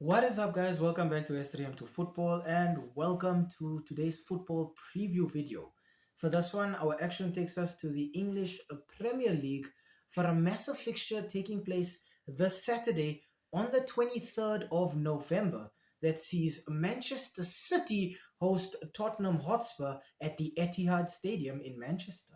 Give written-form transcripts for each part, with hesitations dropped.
What is up, guys? Welcome back to S3M2 Football and welcome to today's football preview video. For this one, our action takes us to the English Premier League for a massive fixture taking place this Saturday on the 23rd of November that sees Manchester City host Tottenham Hotspur at the Etihad Stadium in Manchester.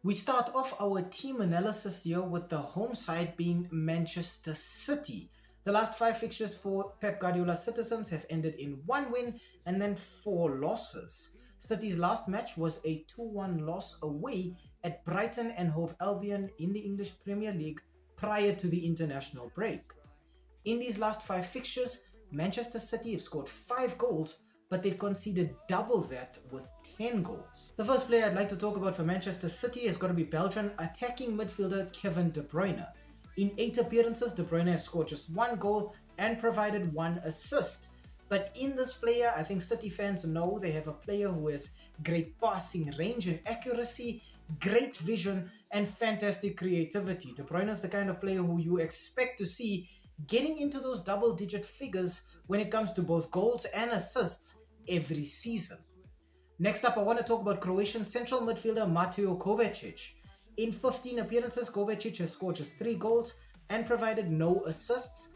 We start off our team analysis here with the home side being Manchester City. The last 5 fixtures for Pep Guardiola's citizens have ended in 1 win and then 4 losses. City's last match was a 2-1 loss away at Brighton and Hove Albion in the English Premier League prior to the international break. In these last 5 fixtures, Manchester City have scored 5 goals, but they've conceded double that with 10 goals. The first player I'd like to talk about for Manchester City has got to be Belgian attacking midfielder Kevin De Bruyne. In 8 appearances, De Bruyne has scored just 1 goal and provided 1 assist. But in this player, I think City fans know they have a player who has great passing range and accuracy, great vision, and fantastic creativity. De Bruyne is the kind of player who you expect to see getting into those double-digit figures when it comes to both goals and assists every season. Next up, I want to talk about Croatian central midfielder Mateo Kovacic. In 15 appearances, Kovacic has scored just 3 goals and provided no assists.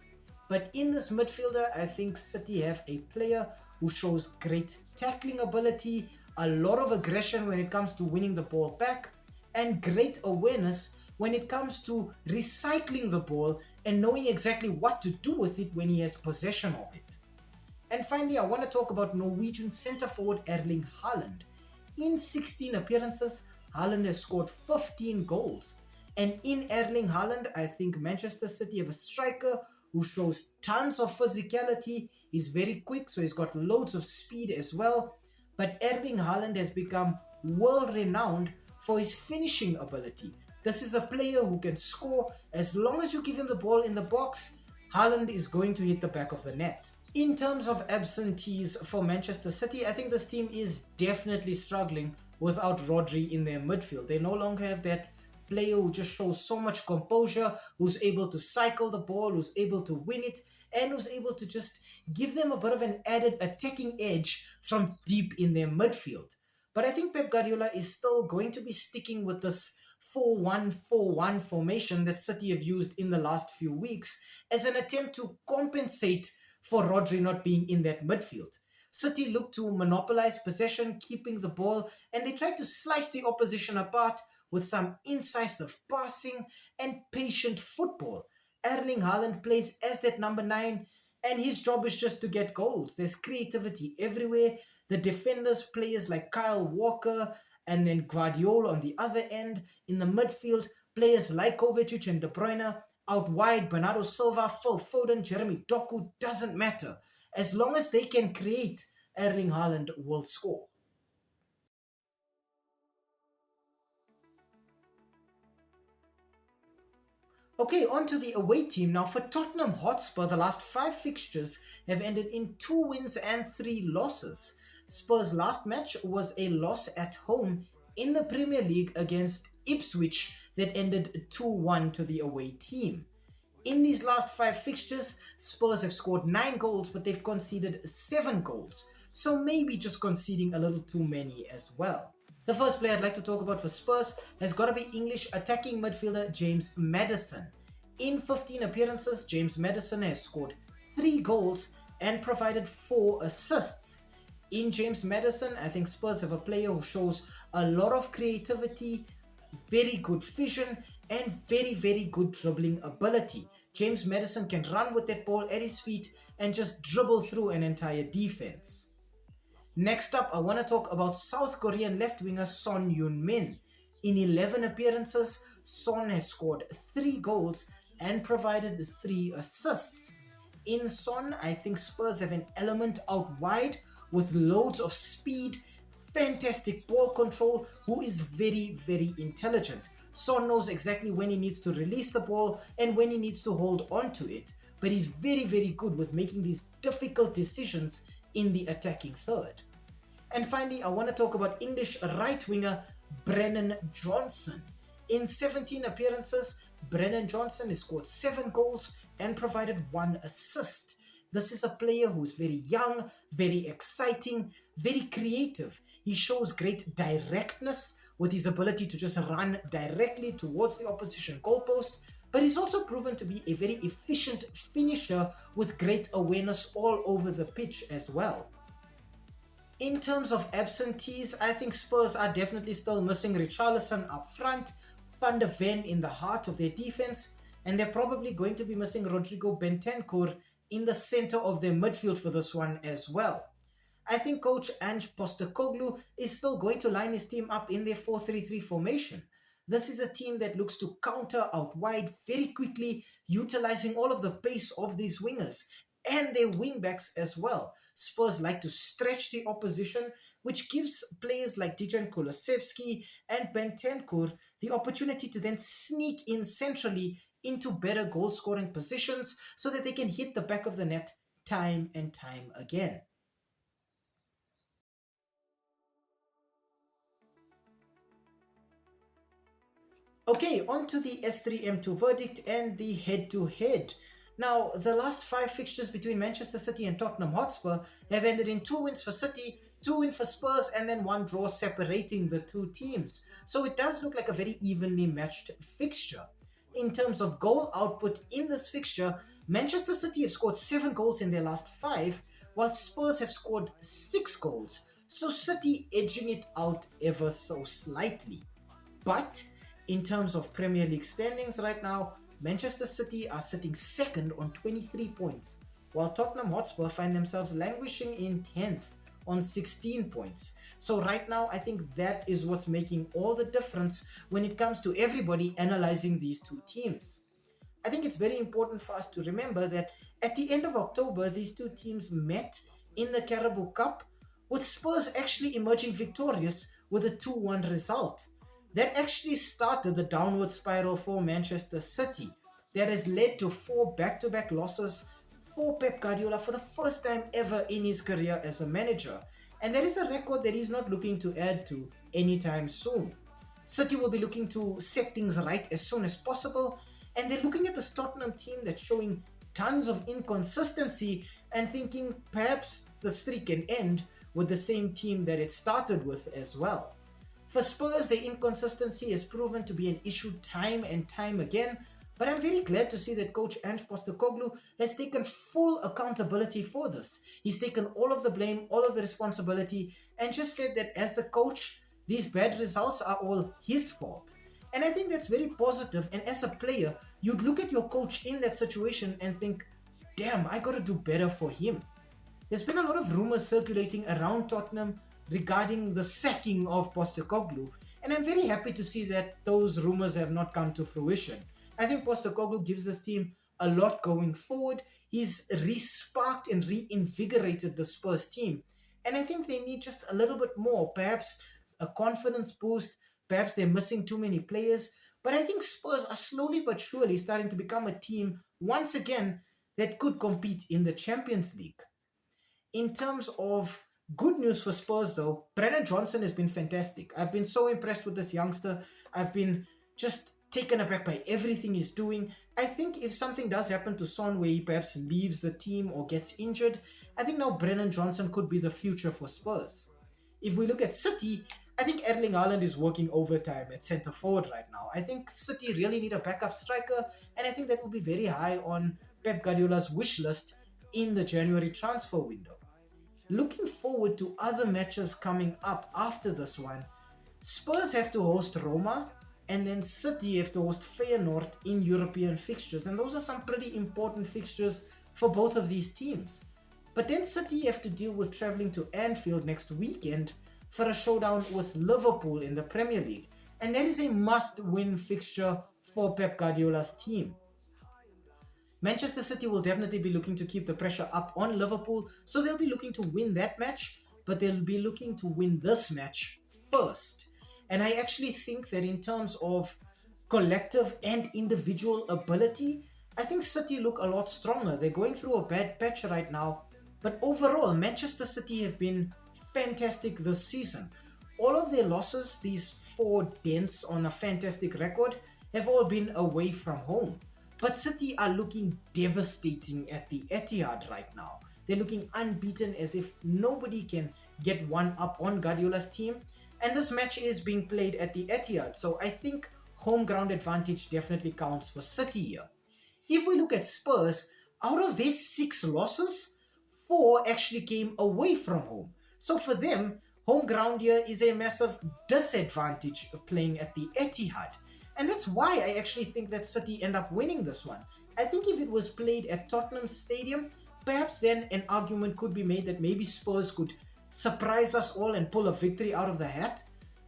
But in this midfielder, I think City have a player who shows great tackling ability, a lot of aggression when it comes to winning the ball back, and great awareness when it comes to recycling the ball and knowing exactly what to do with it when he has possession of it. And finally, I want to talk about Norwegian centre forward Erling Haaland. In 16 appearances, Haaland has scored 15 goals. And in Erling Haaland, I think Manchester City have a striker who shows tons of physicality. He's very quick, so he's got loads of speed as well. But Erling Haaland has become world renowned for his finishing ability. This is a player who can score as long as you give him the ball in the box. Haaland is going to hit the back of the net. In terms of absentees for Manchester City, I think this team is definitely struggling without Rodri in their midfield. They no longer have that player who just shows so much composure, who's able to cycle the ball, who's able to win it, and who's able to just give them a bit of an added attacking edge from deep in their midfield. But I think Pep Guardiola is still going to be sticking with this 4-1-4-1 formation that City have used in the last few weeks as an attempt to compensate for Rodri not being in that midfield. City look to monopolize possession, keeping the ball, and they try to slice the opposition apart with some incisive passing and patient football. Erling Haaland plays as that number 9, and his job is just to get goals. There's creativity everywhere. The defenders, players like Kyle Walker, and then Guardiola on the other end. In the midfield, players like Kovacic and De Bruyne. Out wide, Bernardo Silva, Phil Foden, Jeremy Doku, doesn't matter. As long as they can create, Erling Haaland will score. Okay, on to the away team. Now for Tottenham Hotspur, the last 5 fixtures have ended in 2 wins and 3 losses. Spurs' last match was a loss at home in the Premier League against Ipswich that ended 2-1 to the away team. In these last 5 fixtures, Spurs have scored 9 goals, but they've conceded 7 goals, so maybe just conceding a little too many as well. The first player I'd like to talk about for Spurs has got to be English attacking midfielder James Maddison. In 15 appearances, James Maddison has scored 3 goals and provided 4 assists. In James Maddison, I think Spurs have a player who shows a lot of creativity, very good vision, and very good dribbling ability. James Maddison can run with that ball at his feet and just dribble through an entire defense. Next up, I want to talk about South Korean left winger Son Heung-min. In 11 appearances, Son has scored 3 goals and provided 3 assists. In Son, I think Spurs have an element out wide with loads of speed, fantastic ball control, who is very intelligent. Son knows exactly when he needs to release the ball and when he needs to hold on to it, but he's very good with making these difficult decisions in the attacking third. And finally, I want to talk about English right winger Brennan Johnson. In 17 appearances, Brennan Johnson has scored 7 goals and provided 1 assist. This is a player who's very young, very exciting, very creative. He shows great directness with his ability to just run directly towards the opposition goalpost, but he's also proven to be a very efficient finisher with great awareness all over the pitch as well. In terms of absentees, I think Spurs are definitely still missing Richarlison up front, Van de Ven in the heart of their defense, and they're probably going to be missing Rodrigo Bentancur in the center of their midfield for this one as well. I think coach Ange Postecoglou is still going to line his team up in their 4-3-3 formation. This is a team that looks to counter out wide very quickly, utilizing all of the pace of these wingers and their wingbacks as well. Spurs like to stretch the opposition, which gives players like Dejan Kulusevski and Bentancur the opportunity to then sneak in centrally into better goal-scoring positions so that they can hit the back of the net time and time again. Okay, on to the S3M2 verdict and the head-to-head. Now, the last 5 fixtures between Manchester City and Tottenham Hotspur have ended in 2 wins for City, 2 wins for Spurs, and then 1 draw separating the 2 teams. So it does look like a very evenly matched fixture. In terms of goal output in this fixture, Manchester City have scored 7 goals in their last 5, while Spurs have scored 6 goals. So City edging it out ever so slightly. But in terms of Premier League standings right now, Manchester City are sitting second on 23 points, while Tottenham Hotspur find themselves languishing in 10th on 16 points. So right now, I think that is what's making all the difference when it comes to everybody analyzing these 2 teams. I think it's very important for us to remember that at the end of October, these 2 teams met in the Carabao Cup, with Spurs actually emerging victorious with a 2-1 result. That actually started the downward spiral for Manchester City. That has led to 4 back-to-back losses for Pep Guardiola for the first time ever in his career as a manager. And that is a record that he's not looking to add to anytime soon. City will be looking to set things right as soon as possible, and they're looking at this Tottenham team that's showing tons of inconsistency and thinking perhaps the streak can end with the same team that it started with as well. For Spurs, the inconsistency has proven to be an issue time and time again, but I'm very glad to see that coach Ange Postecoglou has taken full accountability for this. He's taken all of the blame, all of the responsibility, and just said that as the coach, these bad results are all his fault. And I think that's very positive, and as a player, you'd look at your coach in that situation and think, damn, I gotta do better for him. There's been a lot of rumors circulating around Tottenham regarding the sacking of Postecoglou, and I'm very happy to see that those rumors have not come to fruition. I think Postecoglou gives this team a lot going forward. He's re-sparked and reinvigorated the Spurs team, and I think they need just a little bit more, perhaps a confidence boost, perhaps they're missing too many players, but I think Spurs are slowly but surely starting to become a team, once again, that could compete in the Champions League. In terms of good news for Spurs though, Brennan Johnson has been fantastic. I've been so impressed with this youngster. I've been just taken aback by everything he's doing. I think if something does happen to Son where he perhaps leaves the team or gets injured, I think now Brennan Johnson could be the future for Spurs. If we look at City, I think Erling Haaland is working overtime at centre forward right now. I think City really need a backup striker, and I think that will be very high on Pep Guardiola's wish list in the January transfer window. Looking forward to other matches coming up after this one, Spurs have to host Roma, and then City have to host Feyenoord in European fixtures, and those are some pretty important fixtures for both of these teams. But then City have to deal with travelling to Anfield next weekend for a showdown with Liverpool in the Premier League, and that is a must-win fixture for Pep Guardiola's team. Manchester City will definitely be looking to keep the pressure up on Liverpool, so they'll be looking to win that match, but they'll be looking to win this match first. And I actually think that in terms of collective and individual ability, I think City look a lot stronger. They're going through a bad patch right now, but overall, Manchester City have been fantastic this season. all of their losses, these 4 dents on a fantastic record, have all been away from home. But City are looking devastating at the Etihad right now. They're looking unbeaten, as if nobody can get one up on Guardiola's team. And this match is being played at the Etihad, so I think home ground advantage definitely counts for City here. If we look at Spurs, out of their 6 losses, 4 actually came away from home. So for them, home ground here is a massive disadvantage playing at the Etihad. And that's why I actually think that City end up winning this one. I think if it was played at Tottenham Stadium, perhaps then an argument could be made that maybe Spurs could surprise us all and pull a victory out of the hat.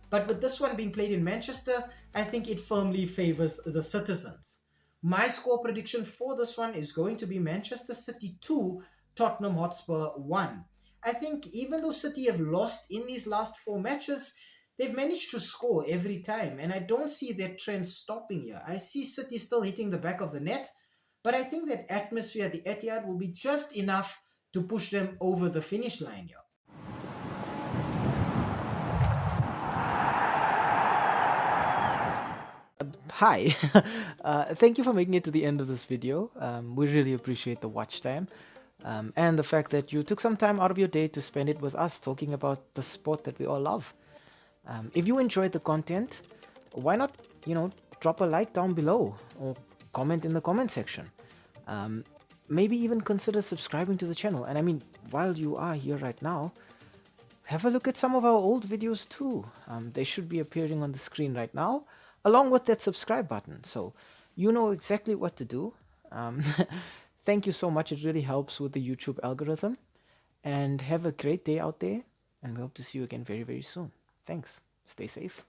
But with this one being played in Manchester, I think it firmly favors the citizens. My score prediction for this one is going to be Manchester City 2, Tottenham Hotspur 1. I think even though City have lost in these last 4 matches, they've managed to score every time, and I don't see that trend stopping here. I see City still hitting the back of the net, but I think that atmosphere at the Etihad will be just enough to push them over the finish line here. Hi, thank you for making it to the end of this video. We really appreciate the watch time and the fact that you took some time out of your day to spend it with us talking about the sport that we all love. If you enjoyed the content, why not, drop a like down below or comment in the comment section. Maybe even consider subscribing to the channel. And I mean, while you are here right now, have a look at some of our old videos too. They should be appearing on the screen right now, along with that subscribe button. So you know exactly what to do. Thank you so much. It really helps with the YouTube algorithm. And have a great day out there. And we hope to see you again very, very soon. Thanks. Stay safe.